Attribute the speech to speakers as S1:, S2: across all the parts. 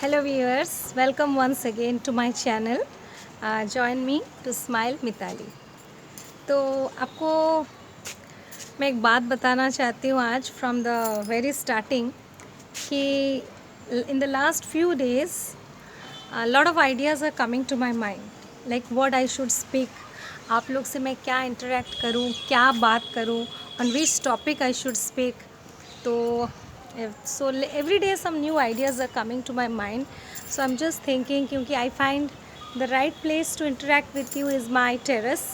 S1: Hello viewers, welcome once again to my channel. Join me to smile Mitali. तो आपको मैं एक बात बताना चाहती हूँ आज फ्रॉम द वेरी स्टार्टिंग कि in the last few days lot of ideas are coming to my mind like what I should speak. आप लोग से मैं क्या इंटरेक्ट करूँ, क्या बात करूँ, on which topic I should speak. तो so every day some new ideas are coming to my mind, so I'm just thinking क्योंकि I find the right place to interact with you is my terrace.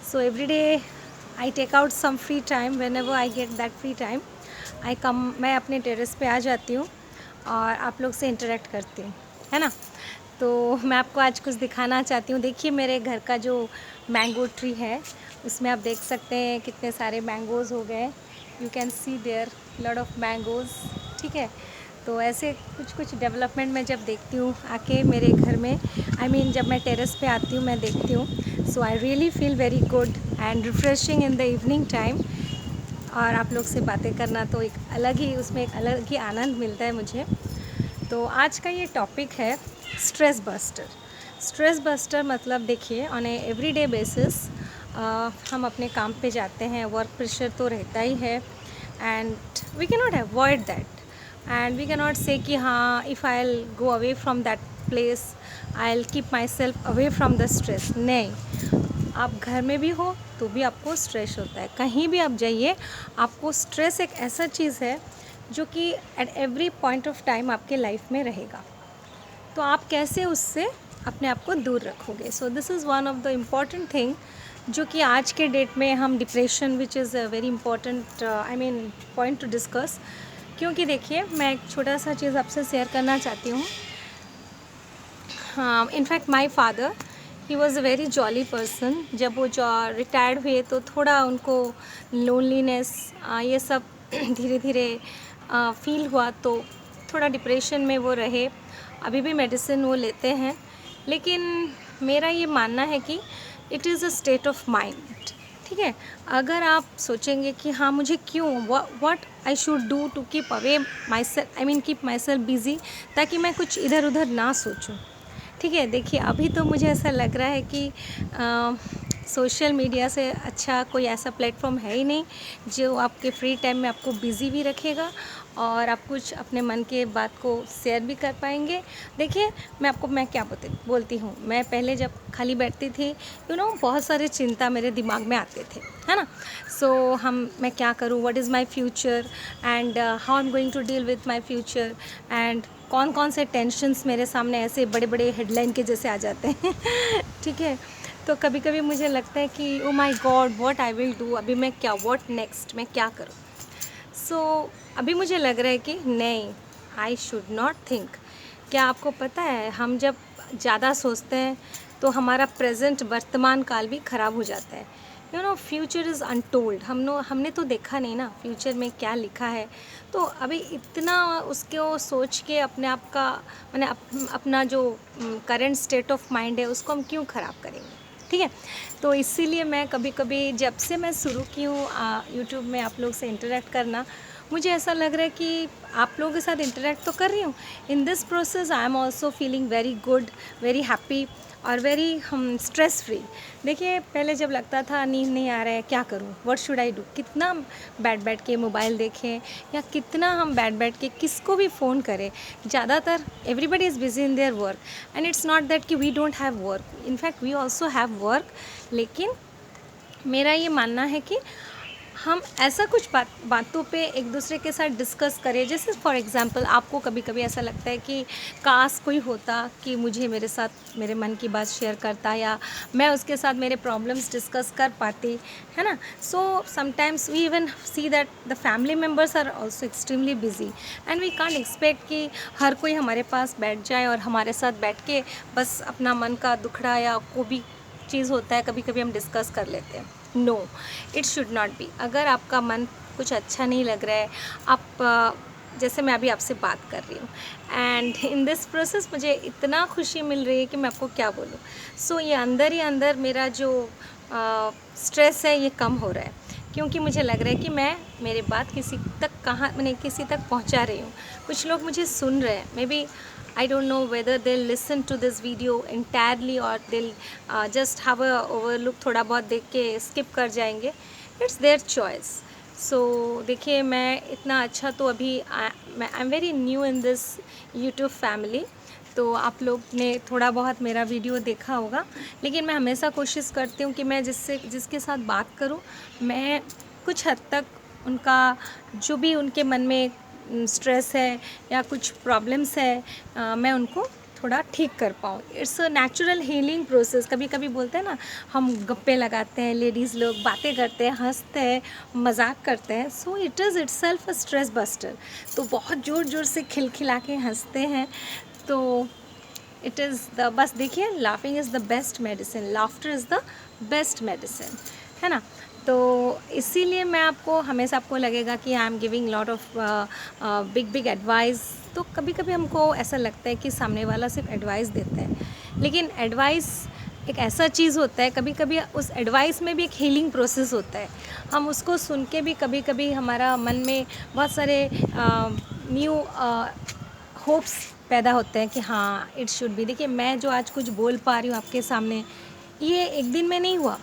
S1: So every day I take out some free time, whenever I get that free time I come, मैं अपने terrace पे आ जाती हूँ और आप लोग से इंटरेक्ट करती हूँ, है ना। तो मैं आपको आज कुछ दिखाना चाहती हूँ। देखिए मेरे घर का जो मैंगो ट्री है उसमें आप देख सकते हैं कितने सारे मैंगोज़ हो गए। You can see there lot of mangoes, ठीक है। तो ऐसे कुछ कुछ डेवलपमेंट मैं जब देखती हूँ आके मेरे घर में, आई मीन जब मैं टेरेस पे आती हूँ मैं देखती हूँ, so I really feel very good and refreshing in the evening time. और आप लोग से बातें करना तो एक अलग ही, उसमें एक अलग ही आनंद मिलता है मुझे। तो आज का ये टॉपिक है स्ट्रेस बस्टर। स्ट्रेस बस्टर मतलब देखिए ऑन ए एवरीडे बेसिस हम अपने काम पे जाते हैं, वर्क प्रेशर तो रहता ही है and we can not avoid that and we can not say कि हाँ if I will go away from that place I will keep myself away from the stress. नहीं, आप घर में भी हो तो भी आपको स्ट्रेस होता है, कहीं भी आप जाइए आपको स्ट्रेस एक ऐसा चीज़ है जो कि at every point of time आपके लाइफ में रहेगा। तो आप कैसे उससे अपने आप को दूर रखोगे। सो this is one of the important thing जो कि आज के डेट में हम depression which is a very important I mean point two discuss. क्योंकि देखिए मैं एक छोटा सा चीज़ आपसे शेयर करना चाहती हूँ। हाँ, in fact my father he was a very jolly person. जब वो रिटायर्ड हुए तो थोड़ा उनको लोनलीनेस ये सब धीरे धीरे फील हुआ, तो थोड़ा डिप्रेशन में वो रहे। अभी भी मेडिसिन वो लेते हैं, लेकिन मेरा ये मानना है कि it is a state of mind, ठीक है। अगर आप सोचेंगे कि हाँ मुझे क्यों, what I should do to keep away myself, I mean keep myself busy, ताकि मैं कुछ इधर उधर ना सोचूं, ठीक है। देखिए अभी तो मुझे ऐसा लग रहा है कि सोशल मीडिया से अच्छा कोई ऐसा प्लेटफॉर्म है ही नहीं जो आपके फ्री टाइम में आपको बिज़ी भी रखेगा और आप कुछ अपने मन के बात को शेयर भी कर पाएंगे। देखिए मैं क्या बोलती हूँ, मैं पहले जब खाली बैठती थी बहुत सारे चिंता मेरे दिमाग में आते थे, है ना। सो मैं क्या करूँ, what is my future and how I am going to deal with my future and कौन कौन से टेंशन्स मेरे सामने ऐसे बड़े बड़े हेडलाइन के जैसे आ जाते हैं ठीक है। तो कभी कभी मुझे लगता है कि oh my God what I will do, अभी मैं क्या, व्हाट नेक्स्ट, मैं क्या करूँ। सो अभी मुझे लग रहा है कि नहीं, आई शुड नॉट थिंक। क्या आपको पता है हम जब ज़्यादा सोचते हैं तो हमारा प्रेजेंट वर्तमान काल भी ख़राब हो जाता है। Future is untold. हमने तो देखा नहीं ना फ्यूचर में क्या लिखा है। तो अभी इतना उसको सोच के अपने आप का मैंने अपना जो करंट स्टेट ऑफ माइंड है उसको हम क्यों ख़राब करेंगे, ठीक है। तो इसीलिए मैं कभी कभी जब से मैं शुरू की हूँ यूट्यूब में आप लोग से इंटरेक्ट करना, मुझे ऐसा लग रहा है कि आप लोगों के साथ इंटरेक्ट तो कर रही हूँ। In this process I am also feeling very good, very happy और वेरी हम स्ट्रेस फ्री। देखिए पहले जब लगता था नींद नहीं आ रहा है, क्या करूँ, व्हाट शुड आई डू, कितना बैठ के मोबाइल देखें या कितना हम बैठ के किसको भी फ़ोन करें। ज़्यादातर everybody is busy in their work and it's not that कि we don't have work, in fact we also have work. लेकिन मेरा ये मानना है कि हम ऐसा कुछ बातों पे एक दूसरे के साथ डिस्कस करें। जैसे फॉर एग्ज़ाम्पल आपको कभी कभी ऐसा लगता है कि काश कोई होता कि मुझे मेरे साथ मेरे मन की बात शेयर करता या मैं उसके साथ मेरे प्रॉब्लम्स डिस्कस कर पाती, है ना। So sometimes we even see that the family members are also extremely busy and we can't expect कि हर कोई हमारे पास बैठ जाए और हमारे साथ बैठ के बस अपना मन का दुखड़ा या कोई भी चीज़ होता है कभी कभी हम डिस्कस कर लेते हैं। No, it should not be. अगर आपका मन कुछ अच्छा नहीं लग रहा है, आप जैसे मैं अभी आपसे बात कर रही हूँ एंड इन दिस प्रोसेस मुझे इतना खुशी मिल रही है कि मैं आपको क्या बोलूँ। सो ये अंदर ही अंदर मेरा जो स्ट्रेस है ये कम हो रहा है। क्योंकि मुझे लग रहा है कि मैं मेरे बात किसी तक कहाँ मैंने किसी तक पहुंचा रही हूँ। कुछ लोग मुझे सुन रहे हैं, maybe I don't know whether they listen to this video entirely और दिल जस्ट हैव अ ओवरलुक, थोड़ा बहुत देख के स्किप कर जाएंगे। It's their choice. सो देखिए, मैं इतना अच्छा तो अभी I am very new in this YouTube family, तो आप लोग ने थोड़ा बहुत मेरा वीडियो देखा होगा, लेकिन मैं हमेशा कोशिश करती हूँ कि मैं जिसके साथ बात करूँ, मैं कुछ हद तक उनका जो भी उनके मन में स्ट्रेस है या कुछ प्रॉब्लम्स है, मैं उनको थोड़ा ठीक कर पाऊँ। It's a natural healing process. कभी कभी बोलते हैं ना, हम गप्पे लगाते हैं, लेडीज़ लोग बातें करते हैं, हंसते हैं, मजाक करते हैं, so it is itself a stress buster. तो बहुत ज़ोर ज़ोर से खिलखिला के हंसते हैं, तो इट इज़ द बस देखिए, laughing is the best medicine, laughter is the best medicine, है ना। तो इसीलिए मैं आपको हमेशा आपको लगेगा कि I am giving lot of big big advice. तो कभी कभी हमको ऐसा लगता है कि सामने वाला सिर्फ एडवाइस देता है, लेकिन एडवाइस एक ऐसा चीज़ होता है, कभी कभी उस एडवाइस में भी एक हीलिंग प्रोसेस होता है। हम उसको सुन के भी कभी कभी हमारा मन में बहुत सारे न्यू होप्स पैदा होते हैं कि हाँ इट शुड बी। देखिए, मैं जो आज कुछ बोल पा रही हूँ आपके सामने, ये एक दिन में नहीं हुआ।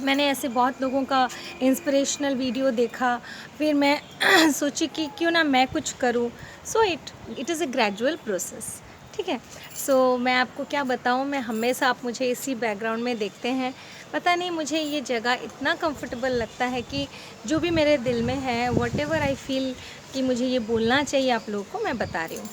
S1: मैंने ऐसे बहुत लोगों का इंस्पिरेशनल वीडियो देखा, फिर मैं सोची कि क्यों ना मैं कुछ करूँ। So it is a gradual process, ठीक है। सो मैं आपको क्या बताऊँ, मैं हमेशा, आप मुझे इसी बैकग्राउंड में देखते हैं, पता नहीं मुझे ये जगह इतना कंफर्टेबल लगता है कि जो भी मेरे दिल में है, वट एवर आई फील कि मुझे ये बोलना चाहिए आप लोगों को, मैं बता रही हूँ।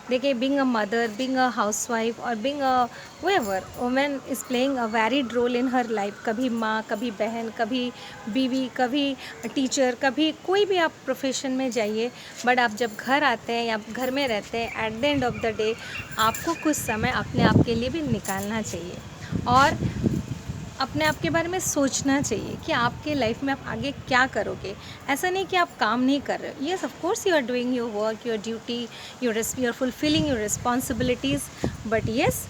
S1: देखिए, being a mother, being a housewife और being a whoever, women is playing a varied role in her life. कभी माँ, कभी बहन, कभी बीवी, कभी टीचर, कभी कोई भी आप प्रोफेशन में जाइए, बट आप जब घर आते हैं या घर में रहते हैं, at the end of the day आपको कुछ समय अपने आप के लिए भी निकालना चाहिए और अपने आप के बारे में सोचना चाहिए कि आपके लाइफ में आप आगे क्या करोगे। ऐसा नहीं कि आप काम नहीं कर रहे हो। Yes, of course you are doing your work, your duty, you are fulfilling your responsibilities, but yes,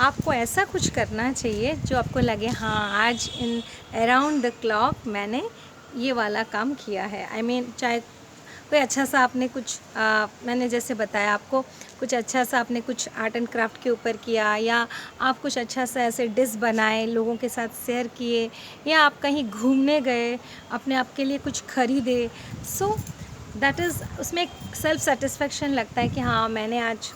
S1: आपको ऐसा कुछ करना चाहिए जो आपको लगे हाँ आज इन अराउंड द क्लॉक मैंने ये वाला काम किया है। आई मीन, चाहे कोई अच्छा सा आपने कुछ मैंने जैसे बताया आपको, कुछ अच्छा सा आपने कुछ आर्ट एंड क्राफ्ट के ऊपर किया, या आप कुछ अच्छा सा ऐसे डिश बनाए, लोगों के साथ शेयर किए, या आप कहीं घूमने गए, अपने आप के लिए कुछ खरीदे। सो दैट इज़, उसमें एक सेल्फ सेटिस्फेक्शन लगता है कि हाँ मैंने आज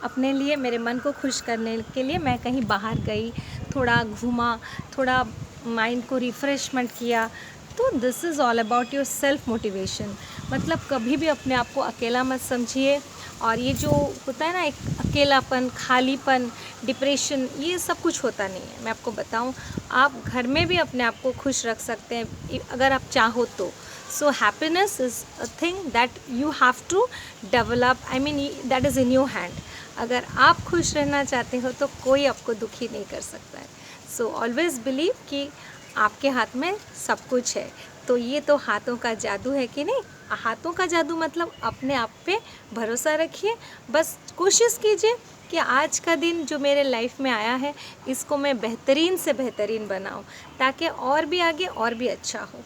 S1: अपने लिए, मेरे मन को खुश करने के लिए मैं कहीं बाहर गई, थोड़ा घूमा, थोड़ा माइंड को रिफ़्रेशमेंट किया। तो this is all about your self motivation. मतलब कभी भी अपने आप को अकेला मत समझिए, और ये जो होता है ना एक अकेलापन, खालीपन, डिप्रेशन, ये सब कुछ होता नहीं है। मैं आपको बताऊं, आप घर में भी अपने आप को खुश रख सकते हैं अगर आप चाहो तो। So happiness is a thing that you have to develop, I mean that is in your hand. अगर आप खुश रहना चाहते हो तो कोई आपको दुखी नहीं कर सकता है। सो ऑलवेज़ बिलीव कि आपके हाथ में सब कुछ है। तो ये तो हाथों का जादू है कि नहीं। हाथों का जादू मतलब अपने आप पे भरोसा रखिए, बस कोशिश कीजिए कि आज का दिन जो मेरे लाइफ में आया है इसको मैं बेहतरीन से बेहतरीन बनाऊं, ताकि और भी आगे और भी अच्छा हो।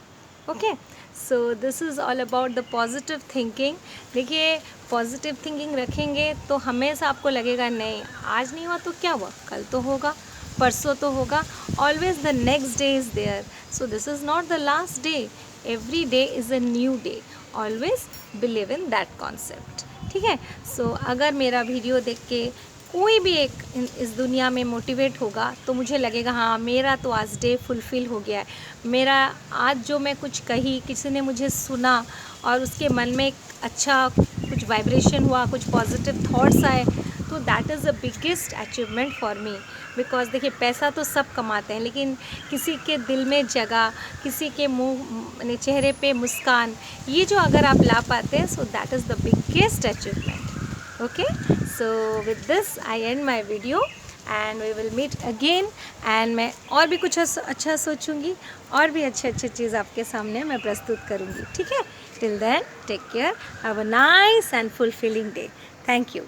S1: Okay, so this is all about the positive thinking. देखिए, पॉजिटिव थिंकिंग रखेंगे तो हमेशा आपको लगेगा नहीं आज नहीं हुआ तो क्या हुआ, कल तो होगा, परसों तो होगा। Always the next day is there, so this is not the last day, every day is a new day. Always believe in that concept, ठीक है। सो अगर मेरा वीडियो देख के कोई भी एक इस दुनिया में मोटिवेट होगा तो मुझे लगेगा हाँ मेरा तो आज डे फुलफ़िल हो गया है। मेरा आज जो मैं कुछ कही, किसी ने मुझे सुना और उसके मन में एक अच्छा कुछ वाइब्रेशन हुआ, कुछ पॉजिटिव थॉट्स आए, तो that is the biggest achievement for me. Because देखिए, पैसा तो सब कमाते हैं, लेकिन किसी के दिल में जगह, किसी के मुँह चेहरे पे मुस्कान, ये जो अगर आप ला पाते हैं, so that is the biggest achievement. Okay, so with this I end my video and we will meet again. And मैं और भी कुछ अच्छा सोचूंगी, और भी अच्छे चीज़ आपके सामने मैं प्रस्तुत करूँगी, ठीक है। Till then, take care, have a nice and fulfilling day. Thank you.